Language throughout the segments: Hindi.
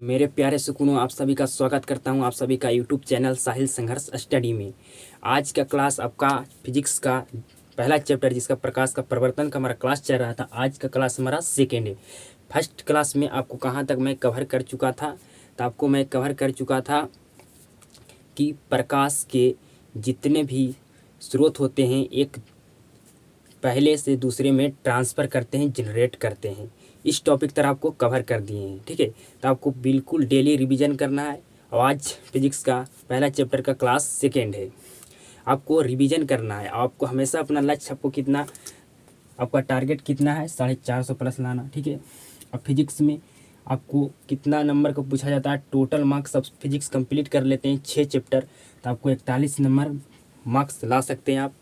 मेरे प्यारे सुकूनों, आप सभी का स्वागत करता हूं आप सभी का यूट्यूब चैनल साहिल संघर्ष स्टडी में। आज का क्लास आपका फिजिक्स का पहला चैप्टर जिसका प्रकाश का प्रवर्तन का हमारा क्लास चल रहा था, आज का क्लास हमारा सेकेंड है। फर्स्ट क्लास में आपको कहाँ तक मैं कवर कर चुका था, तो आपको मैं कवर कर चुका था कि प्रकाश के जितने भी स्रोत होते हैं एक पहले से दूसरे में ट्रांसफ़र करते हैं, जनरेट करते हैं। इस टॉपिक तरह आपको कवर कर दिए हैं, ठीक है। तो आपको बिल्कुल डेली रिवीजन करना है। और आज फिजिक्स का पहला चैप्टर का क्लास सेकेंड है, आपको रिवीजन करना है। आपको हमेशा अपना लक्ष्य, आपको कितना, आपका टारगेट कितना है, 450 प्लस लाना, ठीक है। अब फिजिक्स में आपको कितना नंबर का पूछा जाता है, टोटल मार्क्स सब फिजिक्स कंप्लीट कर लेते हैं 6 चैप्टर, तो आपको 41 नंबर मार्क्स ला सकते हैं आप।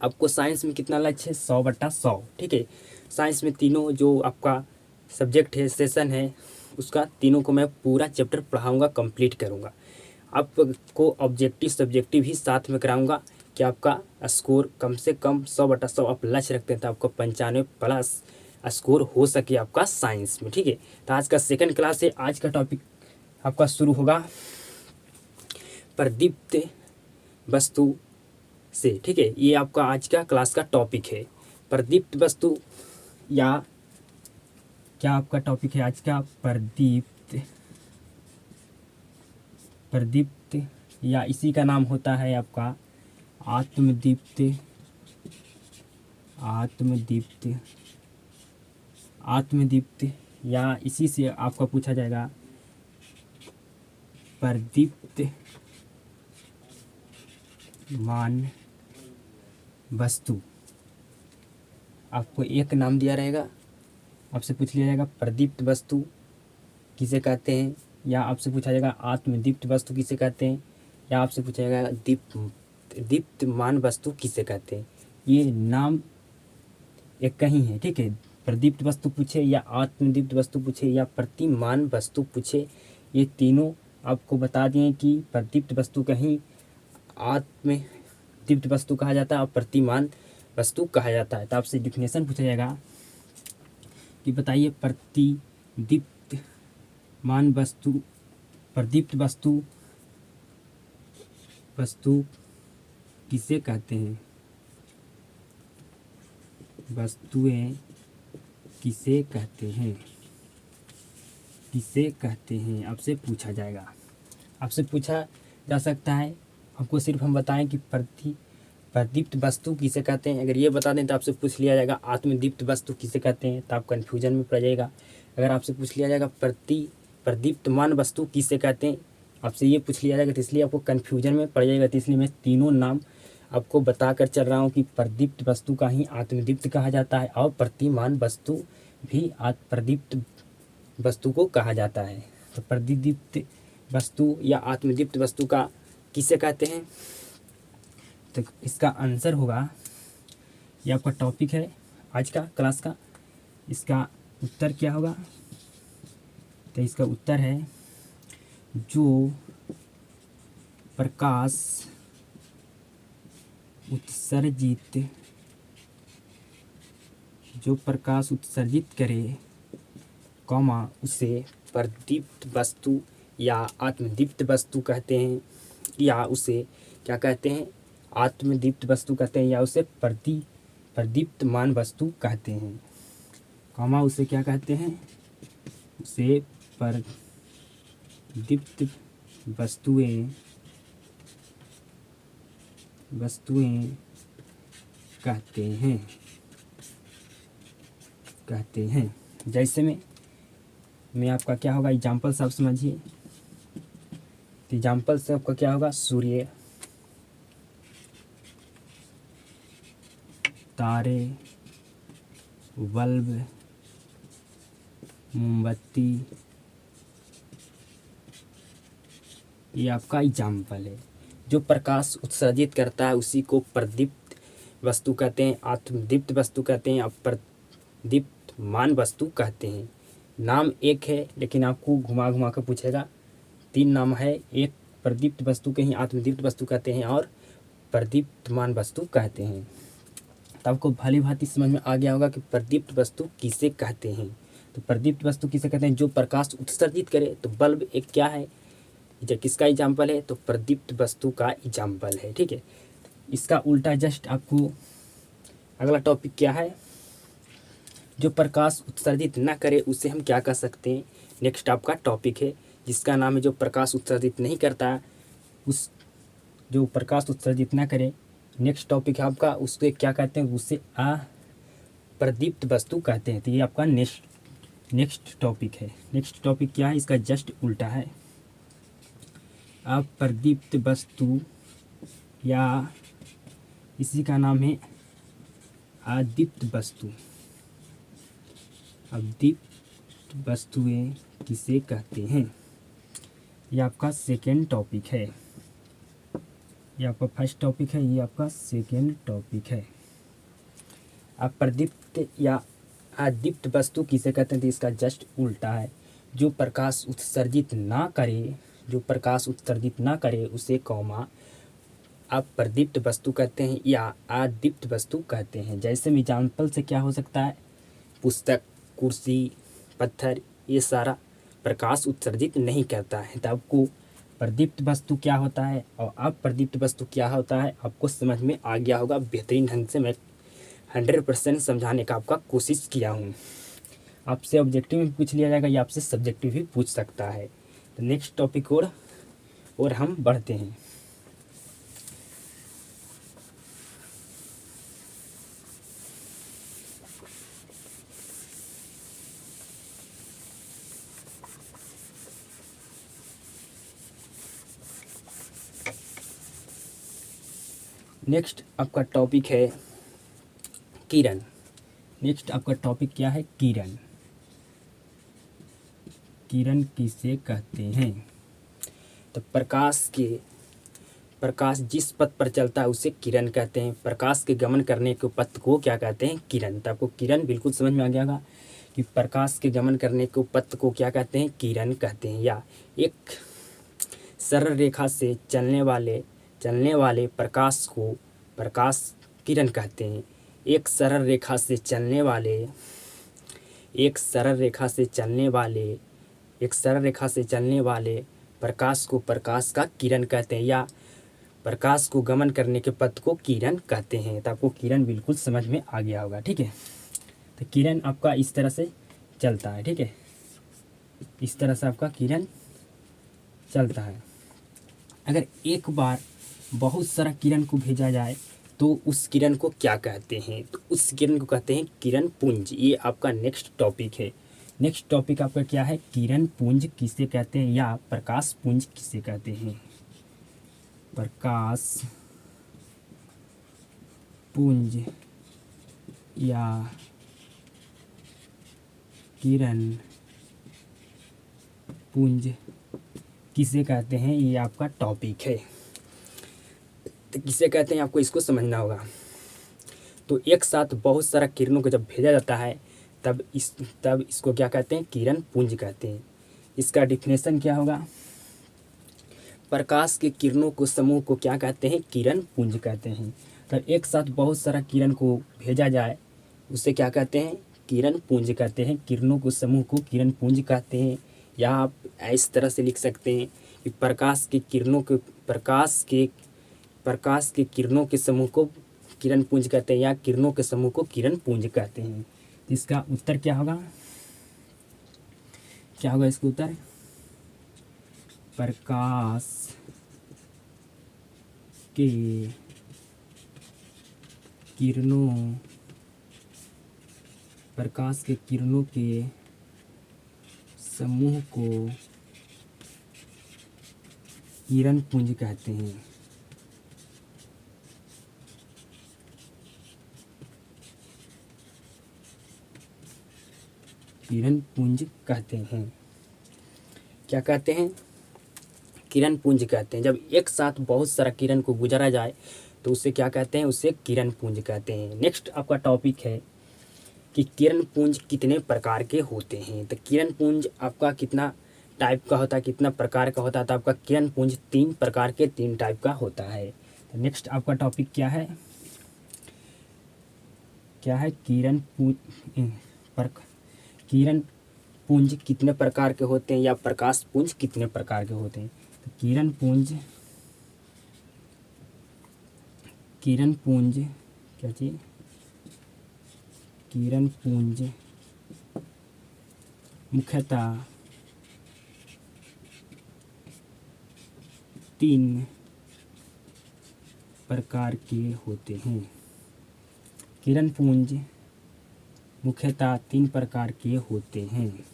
आपको साइंस में कितना लक्ष्य है, 100/100, ठीक है। साइंस में तीनों जो आपका सब्जेक्ट है, सेशन है, उसका तीनों को मैं पूरा चैप्टर पढ़ाऊंगा, कंप्लीट करूंगा। आपको ऑब्जेक्टिव सब्जेक्टिव ही साथ में कराऊंगा कि आपका स्कोर कम से कम 100/100 आप लक्ष्य रखते हैं तो आपको 95 प्लस स्कोर हो सके आपका साइंस में, ठीक है। तो आज का सेकंड क्लास है। आज का टॉपिक आपका शुरू होगा प्रदीप्त वस्तु से, ठीक है। ये आपका आज का क्लास का टॉपिक है, प्रदीप्त वस्तु, या क्या आपका टॉपिक है आज का, प्रदीप्त या इसी का नाम होता है आपका आत्मदीप्त। आत्मदीप्त या इसी से आपका पूछा जाएगा प्रदीप्त मान वस्तु। आपको एक नाम दिया रहेगा, आपसे पूछ लिया जाएगा प्रदीप्त वस्तु किसे कहते हैं, या आपसे पूछा जाएगा आत्मदीप्त वस्तु किसे कहते हैं, या आपसे पूछा जाएगा दीप्तमान वस्तु किसे कहते हैं। ये नाम एक ही है, ठीक है। प्रदीप्त वस्तु पूछे या आत्मदीप्त वस्तु पूछे या प्रतिमान वस्तु पूछे, ये तीनों आपको बता दिए कि प्रदीप्त वस्तु कहीं आत्मदीप्त वस्तु कहा जाता है और प्रतिमान वस्तु कहा जाता है। तो आपसे डिफिनेशन पूछा जाएगा कि बताइए प्रतिदीप्तमान वस्तु, प्रदीप्त वस्तु किसे कहते हैं, वस्तुएं किसे कहते हैं, आपसे पूछा जाएगा। आपसे पूछा जा सकता है, आपको सिर्फ हम बताएं कि प्रदीप्त वस्तु किसे कहते हैं। अगर ये बता दें तो आपसे पूछ लिया जाएगा आत्मदीप्त वस्तु किसे कहते हैं, तो आप कन्फ्यूजन में पड़ जाएगा। अगर आपसे पूछ लिया जाएगा प्रदीप्तमान वस्तु किसे कहते हैं, आपसे ये पूछ लिया जाएगा, तो इसलिए आपको कन्फ्यूजन में पड़ जाएगा। तो इसलिए मैं तीनों नाम आपको बता कर चल रहा हूँ कि प्रदीप्त वस्तु का ही आत्मदीप्त कहा जाता है और प्रतिमान वस्तु भी प्रदीप्त वस्तु को कहा जाता है। तो प्रदीप्त वस्तु या आत्मदीप्त वस्तु का किसे कहते हैं, तो इसका आंसर होगा, ये आपका टॉपिक है आज का क्लास का, इसका उत्तर क्या होगा, तो इसका उत्तर है जो प्रकाश उत्सर्जित करे, कॉमा, उसे प्रदीप्त वस्तु या आत्मदीप्त वस्तु कहते हैं, या उसे क्या कहते हैं, आत्मदीप्त वस्तु कहते हैं, या उसे प्रदीप्तमान वस्तु कहते हैं, कॉमा, उसे क्या कहते हैं, उसे प्रदीप्त वस्तुएं कहते हैं। जैसे में आपका क्या होगा, एग्जाम्पल सब समझिए। तो एग्जाम्पल से आपका क्या होगा, सूर्य, तारे, बल्ब, मोमबत्ती, ये आपका एग्जाम्पल है। जो प्रकाश उत्सर्जित करता है उसी को प्रदीप्त वस्तु कहते हैं, आत्मदीप्त वस्तु कहते हैं और प्रदीप्तमान वस्तु कहते हैं। नाम एक है लेकिन आपको घुमा घुमा कर पूछेगा। 3 नाम है, एक प्रदीप्त वस्तु के ही आत्मदीप्त वस्तु कहते हैं और प्रदीप्तमान वस्तु कहते हैं। तो आपको भली भांति समझ में आ गया होगा कि प्रदीप्त वस्तु किसे कहते हैं। तो प्रदीप्त वस्तु किसे कहते हैं? जो प्रकाश उत्सर्जित करे। तो बल्ब एक क्या है? ये किसका एग्जाम्पल है? तो प्रदीप्त वस्तु का एग्जाम्पल है। ठीक है, इसका उल्टा जस्ट आपको अगला टॉपिक क्या है? जो प्रकाश उत्सर्जित ना करे उसे हम क्या कह सकते हैं? नेक्स्ट आपका टॉपिक है जिसका नाम है जो प्रकाश उत्सर्जित नहीं करता, उस जो प्रकाश उत्सर्जित ना करे, नेक्स्ट टॉपिक है आपका, उसको क्या कहते हैं? उसे अप्रदीप्त वस्तु कहते हैं। तो ये आपका नेक्स्ट टॉपिक है। नेक्स्ट टॉपिक क्या है? इसका जस्ट उल्टा है। अप्रदीप्त वस्तु या इसी का नाम है अदीप्त वस्तु। अदीप्त वस्तुएं किसे कहते हैं? ये आपका सेकेंड टॉपिक है। ये आपका फर्स्ट टॉपिक है, ये आपका सेकेंड टॉपिक है। अप्रदीप्त या अदीप्त वस्तु किसे कहते हैं? तो इसका जस्ट उल्टा है। जो प्रकाश उत्सर्जित ना करे, जो प्रकाश उत्सर्जित ना करे उसे कौमा अप्रदीप्त वस्तु कहते हैं या अदीप्त वस्तु कहते हैं। जैसे एग्जाम्पल से क्या हो सकता है? पुस्तक, कुर्सी, पत्थर, ये सारा प्रकाश उत्सर्जित नहीं करता है। तो आपको प्रदीप्त वस्तु क्या होता है और अप्रदीप्त वस्तु क्या होता है आपको समझ में आ गया होगा। बेहतरीन ढंग से मैं 100% समझाने का आपका कोशिश किया हूँ। आपसे ऑब्जेक्टिव भी पूछ लिया जाएगा या आपसे सब्जेक्टिव भी पूछ सकता है। तो नेक्स्ट टॉपिक और हम बढ़ते हैं। नेक्स्ट आपका टॉपिक है किरण। नेक्स्ट आपका टॉपिक क्या है? किरण। किरण किसे कहते हैं? तो प्रकाश जिस पथ पर चलता है उसे किरण कहते हैं। प्रकाश के गमन करने के पथ को क्या कहते हैं? किरण। तो आपको किरण बिल्कुल समझ में आ गया होगा कि प्रकाश के गमन करने के पथ को क्या कहते हैं? किरण कहते हैं। या एक सरल रेखा से चलने वाले प्रकाश को प्रकाश किरण कहते हैं। एक सरल रेखा से चलने वाले प्रकाश को प्रकाश का किरण कहते हैं या प्रकाश को गमन करने के पथ को किरण कहते हैं। तो आपको किरण बिल्कुल समझ में आ गया होगा। ठीक है, तो किरण आपका इस तरह से चलता है। ठीक है, इस तरह से आपका किरण चलता है। अगर एक बार बहुत सारा किरण को भेजा जाए तो उस किरण को क्या कहते हैं? तो उस किरण को कहते हैं किरण पुंज। ये आपका नेक्स्ट टॉपिक है। नेक्स्ट टॉपिक आपका क्या है? किरण पुंज किसे कहते हैं या प्रकाश पुंज किसे कहते हैं? प्रकाश पुंज या किरण पुंज किसे कहते हैं? ये आपका टॉपिक है। तो किसे कहते हैं आपको इसको समझना होगा। तो एक साथ बहुत सारा किरणों को जब भेजा जाता है तब इसको क्या कहते हैं? किरण पुंज कहते हैं। इसका डिफिनेशन क्या होगा? प्रकाश के किरणों को समूह को क्या कहते हैं? किरण पुंज कहते हैं। तब एक साथ बहुत सारा किरण को भेजा जाए उसे क्या कहते हैं? किरण पुंज कहते हैं। किरणों को समूह को किरण पुंज कहते हैं। या आप इस तरह से लिख सकते हैं कि प्रकाश के किरणों के समूह को किरण पुंज कहते हैं या किरणों के समूह को किरण पुंज कहते हैं। तो इसका उत्तर क्या होगा? क्या होगा इसका उत्तर? प्रकाश के किरणों के समूह को किरण पुंज कहते हैं। किरण पुंज कहते हैं। क्या कहते हैं? किरण पुंज कहते हैं। जब एक साथ बहुत सारा किरण को गुजारा जाए तो उसे क्या कहते हैं? उसे किरण पुंज कहते हैं। नेक्स्ट आपका टॉपिक है कि किरण पुंज कितने प्रकार के होते हैं। तो किरण पुंज आपका कितना टाइप का होता है, कितना प्रकार का होता है? तो आपका किरण पुंज 3 प्रकार के 3 टाइप का होता है। तो नेक्स्ट आपका टॉपिक क्या है? किरण पुंज कितने प्रकार के होते हैं या प्रकाश पुंज कितने प्रकार के होते हैं। तो किरण पुंज क्या चीज, किरण पुंज मुख्यतः 3 प्रकार के होते हैं। किरण पुंज मुख्यतः 3 प्रकार के होते हैं।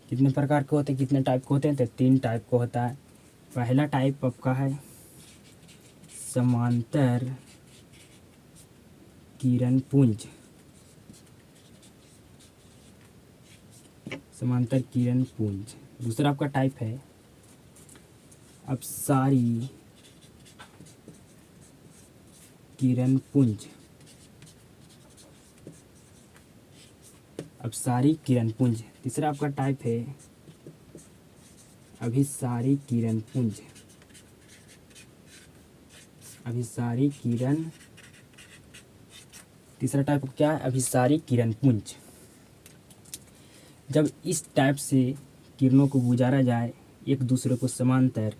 कितने प्रकार के होते हैं, कितने टाइप के होते हैं, तो 3 टाइप का होता है। पहला टाइप आपका है समांतर किरण पुंज। समांतर किरण पुंज। दूसरा आपका टाइप है अपसारी किरण पुंज। अपसारी किरण पुंज। तीसरा आपका टाइप है अभिसारी किरण पुंज। अभिसारी किरण, तीसरा टाइप क्या है, अभिसारी किरण पुंज। जब इस टाइप से किरणों को गुजारा जाए एक दूसरे को समांतर,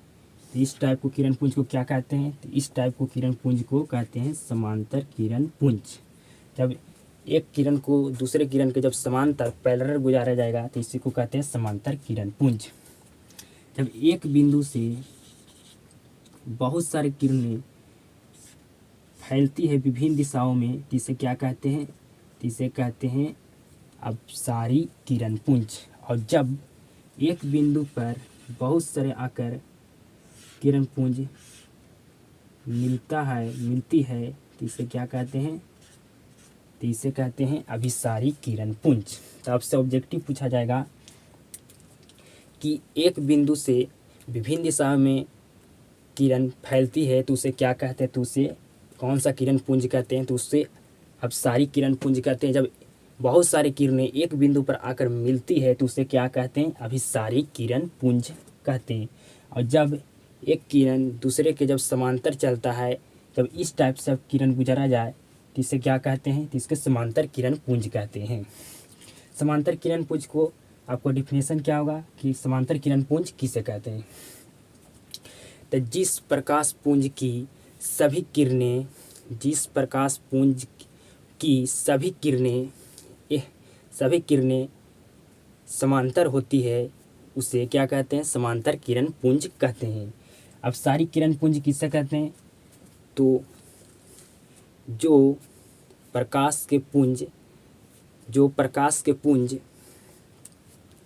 तो इस टाइप को किरण पुंज को क्या कहते हैं, तो इस टाइप को किरण पुंज को कहते हैं समांतर किरण पुंज। जब एक किरण को दूसरे किरण के जब समांतर पैरेलल गुजारा जाएगा तो इसी को कहते हैं समांतर किरण पुंज। जब एक बिंदु से बहुत सारी किरणें फैलती है विभिन्न दिशाओं में तो इसे क्या कहते हैं, तो इसे कहते हैं अपसारी किरण पुंज। और जब एक बिंदु पर बहुत सारे आकर किरण पुंज मिलती है तो इसे क्या कहते हैं, तो इसे कहते हैं अभिसारी किरण पुंज। तो आपसे ऑब्जेक्टिव पूछा जाएगा कि एक बिंदु से विभिन्न दिशाओं में किरण फैलती है तो उसे क्या कहते हैं, तो उसे कौन सा किरण पुंज कहते हैं, तो उससे अपसारी किरण पुंज कहते हैं। जब बहुत सारी किरणें एक बिंदु पर आकर मिलती है तो उसे क्या कहते हैं, अभिसारी किरण पुंज कहते हैं। और जब एक किरण दूसरे के जब समांतर चलता है, जब इस टाइप से किरण गुजरा जाए तो इसे क्या कहते हैं, तो इसके समांतर किरण पुंज कहते हैं। समांतर किरण पुंज को आपको डिफिनेशन क्या होगा कि समांतर किरण पुंज किसे कहते हैं, तो जिस प्रकाश पुंज की सभी किरणें सभी किरणें समांतर होती है उसे क्या कहते हैं, समांतर किरण पुंज कहते हैं। अब सारी किरण पुंज किसे कहते हैं, तो जो प्रकाश के पुंज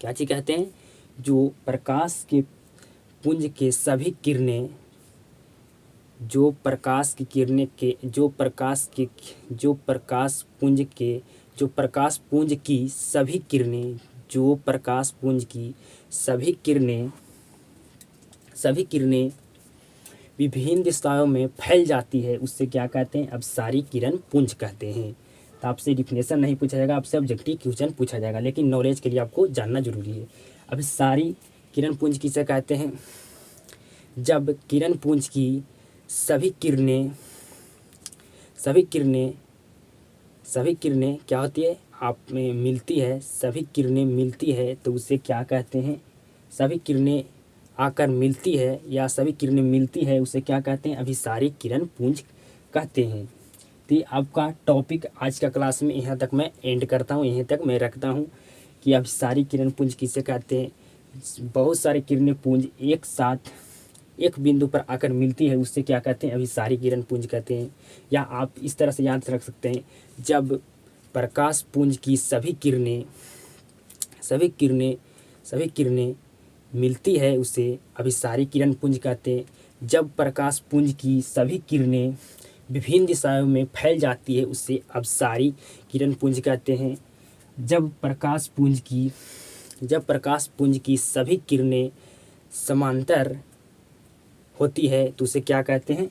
क्या चीज कहते हैं, जो प्रकाश के पुंज के सभी किरणें जो प्रकाश पुंज की सभी किरणें विभिन्न दिशाओं में फैल जाती है उससे क्या कहते हैं, अब सारी किरण पुंज कहते हैं। तो आपसे डिफिनेशन नहीं पूछा जाएगा, आपसे ऑब्जेक्टिव क्वेश्चन पूछा जाएगा, लेकिन नॉलेज के लिए आपको जानना जरूरी है। अब सारी किरण पुंज किसे कहते हैं, जब किरण पुंज की सभी किरणें क्या होती है, आप में मिलती है, सभी किरणें मिलती है तो उसे क्या कहते हैं, सभी किरणें आकर मिलती है या सभी किरणें मिलती है उसे क्या कहते हैं, अभिसारी किरण पुंज कहते हैं। तो ये आपका टॉपिक आज का क्लास में यहाँ तक मैं एंड करता हूँ, यहीं तक मैं रखता हूँ कि अभिसारी किरण पुंज किसे कहते हैं। बहुत सारे किरणें पुंज एक साथ एक बिंदु पर आकर मिलती है उससे क्या कहते हैं, अभिसारी किरण पुंज कहते हैं। या आप इस तरह से याद रख सकते हैं, जब प्रकाश पुंज की सभी किरणें मिलती है उसे अभिसारी किरण पुंज कहते हैं। जब प्रकाश पुंज की सभी किरणें विभिन्न दिशाओं में फैल जाती है उससे अपसारी किरण पुंज कहते हैं। जब प्रकाश पुंज की सभी किरणें समांतर होती है तो उसे क्या कहते हैं,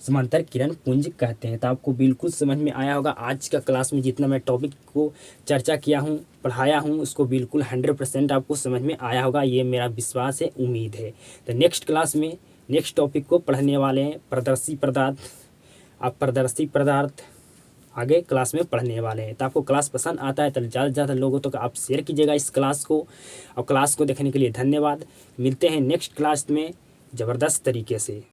समांतर किरण पुंज कहते हैं। तो आपको बिल्कुल समझ में आया होगा। आज का क्लास में जितना मैं टॉपिक को चर्चा किया हूँ, पढ़ाया हूँ, उसको बिल्कुल 100% आपको समझ में आया होगा, ये मेरा विश्वास है, उम्मीद है। तो नेक्स्ट क्लास में नेक्स्ट टॉपिक को पढ़ने वाले हैं प्रदर्शी पदार्थ। आप प्रदर्शी पदार्थ आगे क्लास में पढ़ने वाले हैं। तो आपको क्लास पसंद आता है तो ज़्यादा से ज़्यादा लोगों तक आप शेयर कीजिएगा इस क्लास को। और क्लास को देखने के लिए धन्यवाद। मिलते हैं नेक्स्ट क्लास में ज़बरदस्त तरीके से।